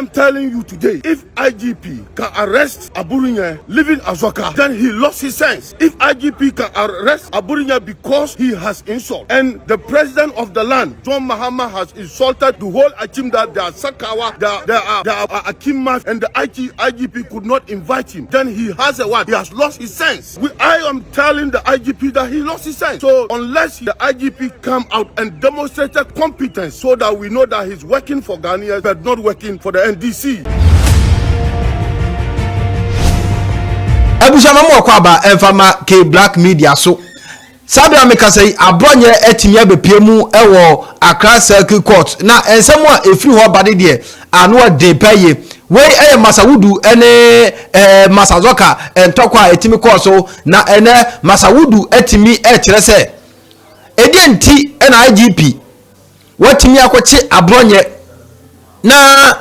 am telling you today, if IGP can arrest Aburinya living Azoka, then he lost his sense. If IGP can arrest Aburinya because he has insult, and the president of the land, John Mahama, has insulted the whole Achim, that they are Sakawa, they are Akim Maf, and the IGP could not invite him, then he has a what? He has lost his sense. I am telling the IGP that he lost his sense. So unless the IGP come out and demonstrated competence so that we know that he's working for Ghanaians but not working for the NDC. Ebusha mamo kwaba enfama ke black media so sabi ameka say abronye etimi abepiem ewo Accra Circuit Court na ensem a efiri ho bade de anu de paye we Masawudu ene Masazoka entokwa etimi court so na ene Masawudu etimi kire se edienti na IGP watimi akoche abronye na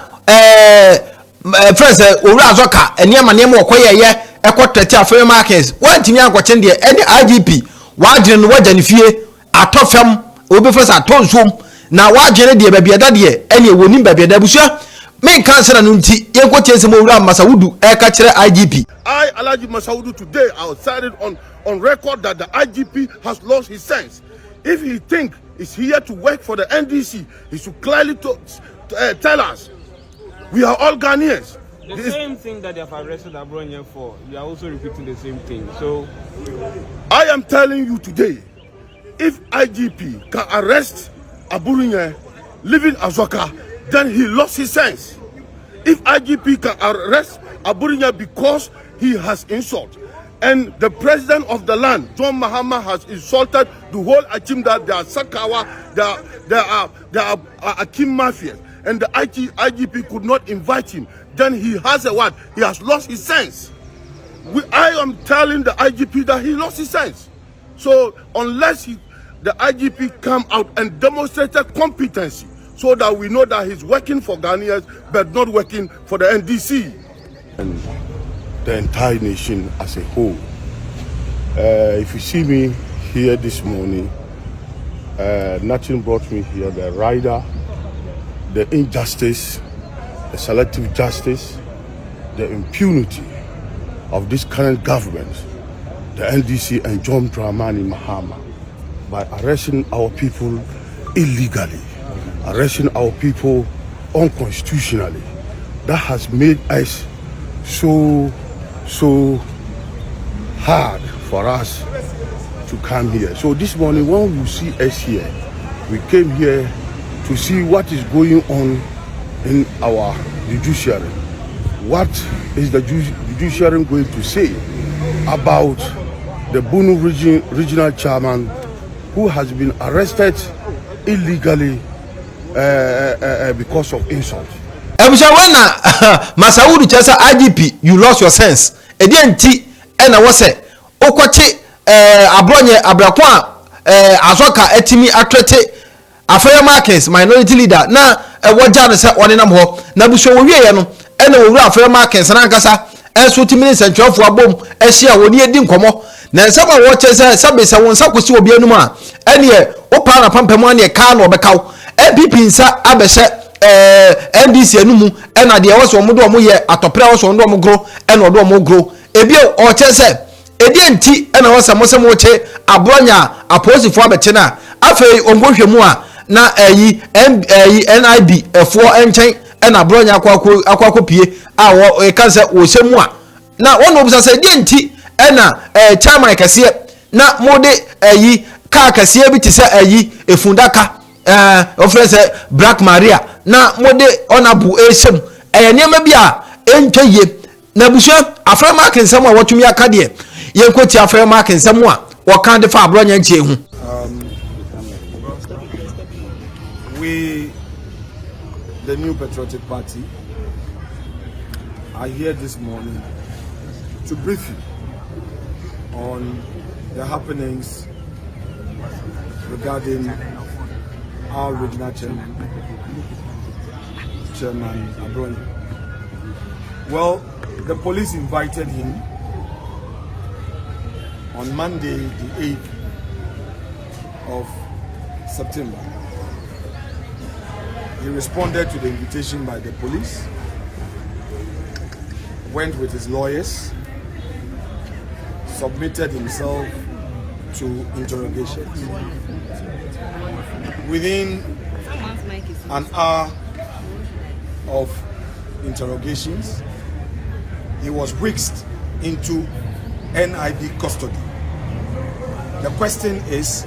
friends owura Azoka eniema okoyeye ekotete afere markets watimi akoche de ene IGP wagene wagene fie atofem obefesa atonsom na wagene de babiada de ene wonim babiada busua me cancel no nti yenkotie semo owura Masawudu ka kire IGP. I Alhaji Masawudu today I said it on record that the IGP has lost his sense. If he think is here to work for the NDC, he should clearly tell us. We are all Ghanaians. The same thing that they have arrested Abronye for, you are also repeating the same thing. So, I am telling you today, if IGP can arrest Aburinya living Azoka, then he lost his sense. If IGP can arrest Aburinya because he has insult, and the president of the land, John Mahama, has insulted the whole Achim, that they are Sakawa, they are Akim Mafia, and the IGP could not invite him, then he has a what? He has lost his sense. I am telling the IGP that he lost his sense. So unless the IGP come out and demonstrated competency so that we know that he's working for Ghanaians but not working for the NDC. And the entire nation as a whole. If you see me here this morning, nothing brought me here. The rider, the injustice, the selective justice, the impunity of this current government, the NDC and John Dramani Mahama, by arresting our people illegally, arresting our people unconstitutionally. That has made us so hard for us to come here. So this morning when you see us here, we came here to see what is going on in our judiciary. What is the judiciary going to say about the Bunu regional chairman who has been arrested illegally because of insult? Ebushawana Masawudu chesa IGP, you lost your sense. Edienti ena wose okoche abronye abrakwa Azoka etimi atrete afere markets minority leader na woja no se one nam ho na busho wo wiye no ena wo wura afere markets na nkasa enso timi ni sentwofo abom ehia woni edi nkomo na nsaba wo chese sabe se won sakosi obi anum a ene wo pa na pampam ane ka na obekaw APP nsa abehye NDC anumu ena de wo so mo do mo ye atopre wo so ndo mo gro ena odo mo gro ebi o chese edienti ena wo se mo se mo che abronya aposifo abeche na afei ongohwemu a na NIB efo enchen ena abronya akwakwo pie a wo kanse wo semu a na won obisa se edienti ena chairman kase na mode ka kase bi ti se efundaka ofrese Black Maria na mode onabu esem niam bi a entwaye na busua afra mark nsem a wotumi aka de yenkoti afra mark nsem a wokan de fa abronya nche hu. We, the New Patriotic Party, are here this morning to brief you on the happenings regarding our regional chairman Abronye. Well, the police invited him on Monday, the 8th of September. He responded to the invitation by the police went with his lawyers, submitted himself to interrogations. Within an hour of interrogations, he was whisked into NIB custody. The question is,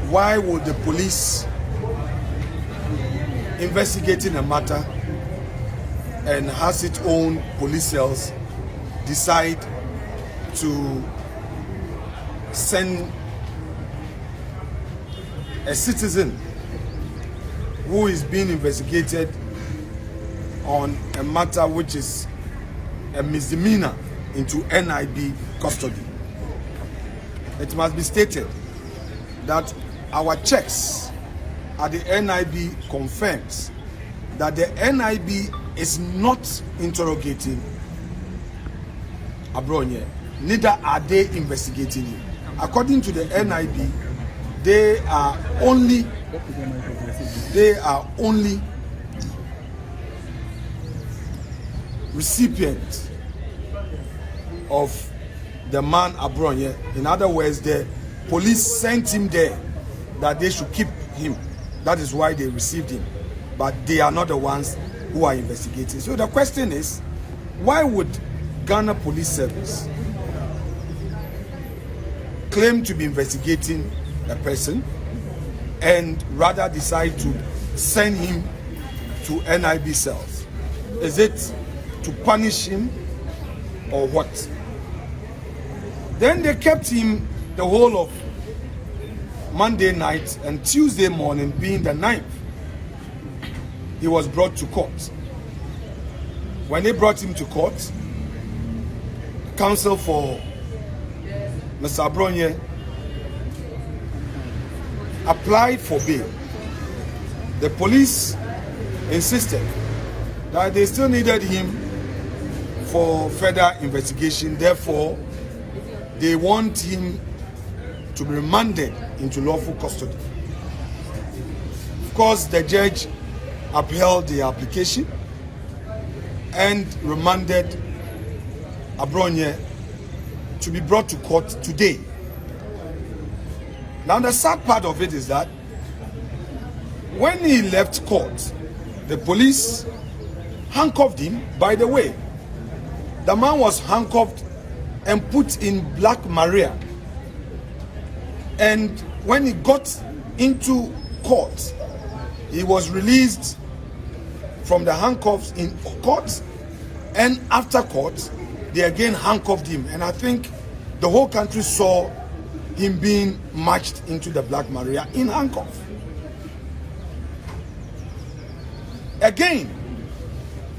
why would the police investigating a matter and has its own police cells decide to send a citizen who is being investigated on a matter which is a misdemeanor into NIB custody? It must be stated that our checks at the NIB confirms that the NIB is not interrogating Abronye, neither are they investigating him. According to the NIB, they are only recipients of the man Abronye. In other words, the police sent him there that they should keep him. That is why they received him. But they are not the ones who are investigating. So the question is, why would Ghana Police Service claim to be investigating a person and rather decide to send him to NIB cells? Is it to punish him or what? Then they kept him the whole of Monday night, and Tuesday morning, being the 9th, he was brought to court. When they brought him to court, counsel for Mr. Abronye applied for bail. The police insisted that they still needed him for further investigation. Therefore, they want him to be remanded into lawful custody. Of course, the judge upheld the application and remanded Abronye to be brought to court today. Now, the sad part of it is that when he left court, the police handcuffed him. By the way, the man was handcuffed and put in Black Maria. And when he got into court, he was released from the handcuffs in court, and after court, they again handcuffed him. And I think the whole country saw him being marched into the Black Maria in handcuffs. Again,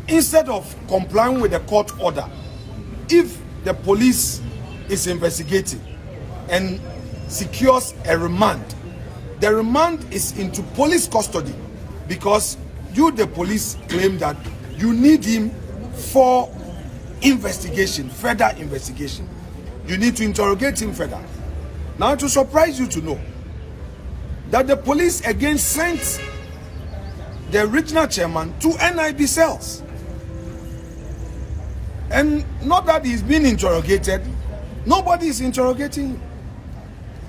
instead of complying with the court order, if the police is investigating and secures a remand, the remand is into police custody, because you, the police, claim that you need him for investigation, further investigation. You need to interrogate him further. Now, to surprise you to know that the police again sent the original chairman to NIB cells. And not that he's being interrogated, nobody is interrogating him.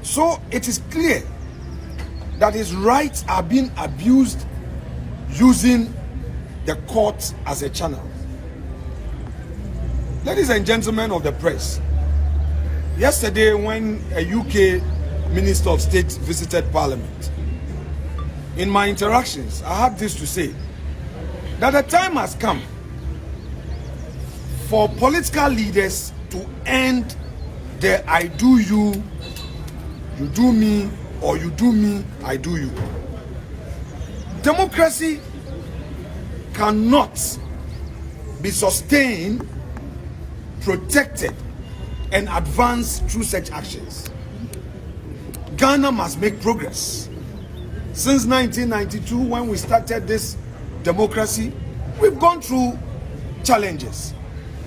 So it is clear that his rights are being abused using the court as a channel. Ladies and gentlemen of the press, yesterday when a UK Minister of State visited Parliament, in my interactions, I had this to say, that the time has come for political leaders to end the I do you, you do me, or you do me, I do you. Democracy cannot be sustained, protected, and advanced through such actions. Ghana must make progress. Since 1992, when we started this democracy, we've gone through challenges.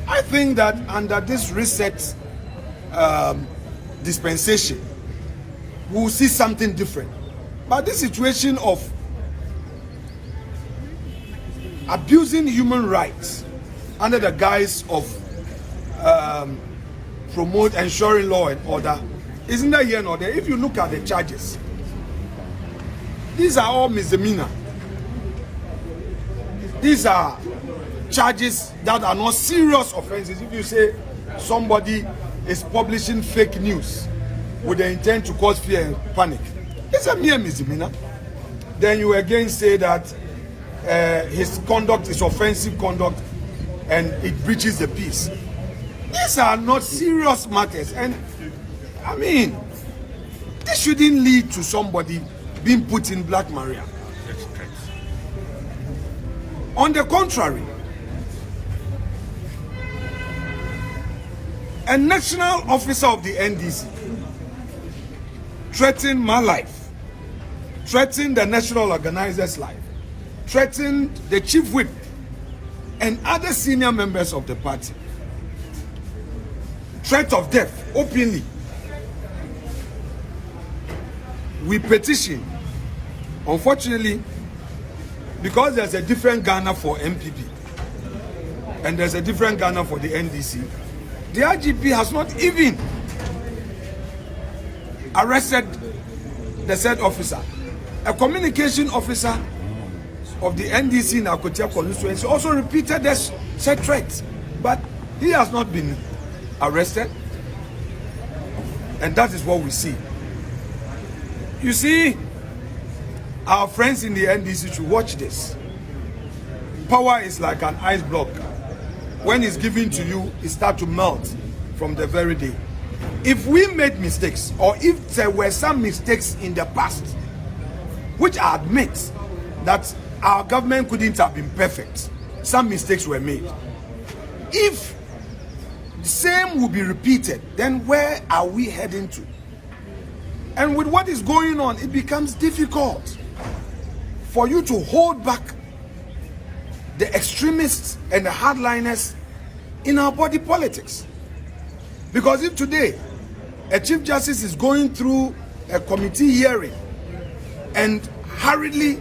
I think that under this reset dispensation, we'll see something different. But this situation of abusing human rights under the guise of ensuring law and order is neither here nor there. If you look at the charges, these are all misdemeanor. These are charges that are not serious offenses. If you say somebody is publishing fake news with the intent to cause fear and panic, it's a mere misdemeanor. Then you again say that his conduct is offensive conduct and it breaches the peace. These are not serious matters, and I mean, this shouldn't lead to somebody being put in Black Maria. On the contrary, a national officer of the NDC threatened my life, threatened the national organizer's life, threatened the chief whip and other senior members of the party. Threat of death openly. We petition. Unfortunately, because there's a different Ghana for MPP and there's a different Ghana for the NDC, the IGP has not even arrested the said officer. A communication officer of the NDC in Akotia constituency also repeated this said threat, but he has not been arrested, and that is what we see. You see, our friends in the NDC should watch this. Power is like an ice block. When it's given to you, it starts to melt from the very day. If we made mistakes, or if there were some mistakes in the past, which I admit that our government couldn't have been perfect, some mistakes were made. If the same will be repeated, then where are we heading to? And with what is going on, it becomes difficult for you to hold back the extremists and the hardliners in our body politics. Because if today a Chief Justice is going through a committee hearing and hurriedly,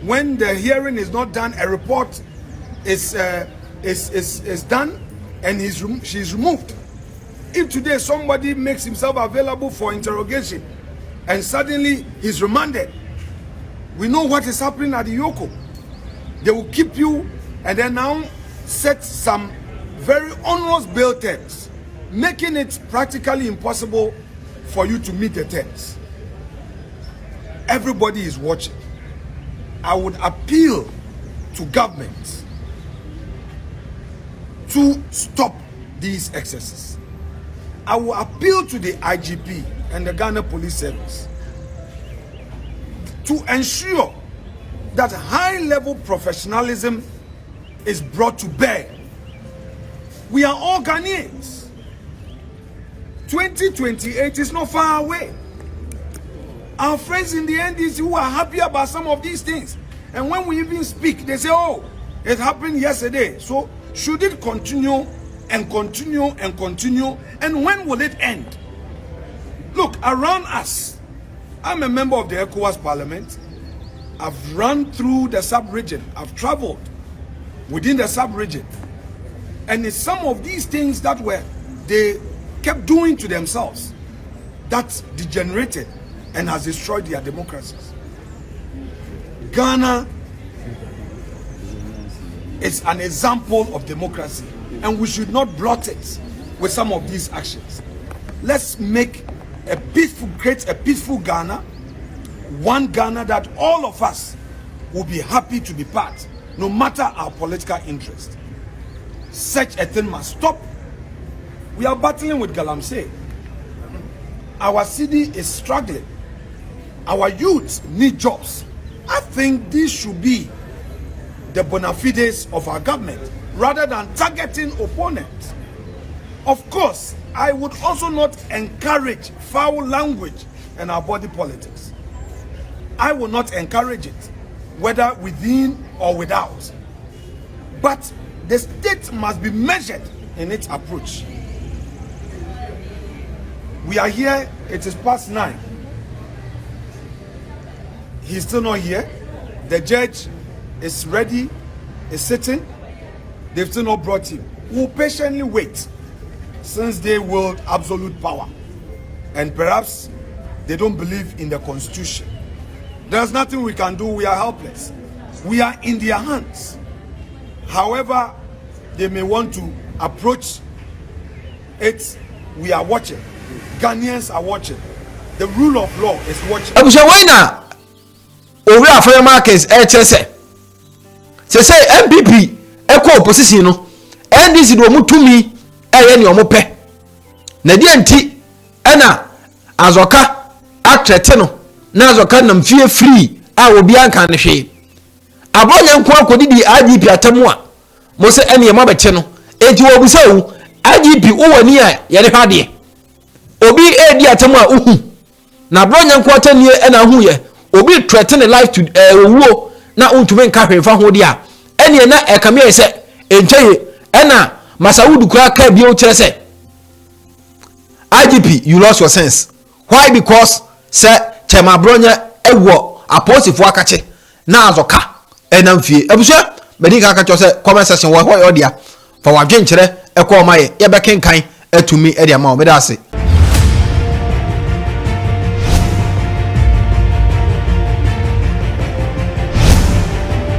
when the hearing is not done, a report is done and she's removed. If today somebody makes himself available for interrogation and suddenly he's remanded, we know what is happening at the Yoko. They will keep you and then now set some very onerous bail terms, making it practically impossible for you to meet the terms. Everybody is watching. I would appeal to governments to stop these excesses. I will appeal to the IGP and the Ghana Police Service to ensure that high-level professionalism is brought to bear. We are all Ghanaians. 2028 is not far away. Our friends in the NDC who are happy about some of these things, and when we even speak, they say, oh, it happened yesterday. So should it continue and continue and continue? And when will it end? Look, around us, I'm a member of the ECOWAS Parliament. I've run through the sub-region. I've traveled within the sub-region. And it's some of these things that they kept doing to themselves that degenerated and has destroyed their democracies. Ghana is an example of democracy, and we should not blot it with some of these actions. Let's make create a peaceful Ghana, one Ghana that all of us will be happy to be part, no matter our political interest. Such a thing must stop. We are battling with Galamsey. Our city is struggling. Our youth need jobs. I think this should be the bona fides of our government rather than targeting opponents. Of course, I would also not encourage foul language in our body politics. I will not encourage it, whether within or without. But the state must be measured in its approach. We are here, it is past 9. He's still not here. The judge is ready is sitting. They've still not brought him. We'll patiently wait, since they wield absolute power. And perhaps they don't believe in the constitution. There's nothing we can do. We are helpless. We are in their hands. However they may want to approach it, we are watching. Ghanaians are watching. The rule of law is watching. Abusha wena over afre markets chese say MPP eko opposition no NDC do mutumi eye ne omope na die nti ena azoka atrete no na azoka nam fie free a obi anka ne hwe abonye nko akodidi IGP atamu a mo se ene ma beche no enti wo busa wu IGP uwani a ye ne hwade obi edi atamu a uhu na abonye nko atanie ena hu ye obi threaten life to owuo na untume nka hwefa ho dia ene na ekame se encheye ena masawudu kura ka bi o kire se IGP you lost your sense. Why? Because say chema bronya ewo aposifo akache na azoka enamfie ebusha medika akacho se comment section wo dia fa wadwen kire ekọ maye ye bekenkan atumi e dia ma o me da se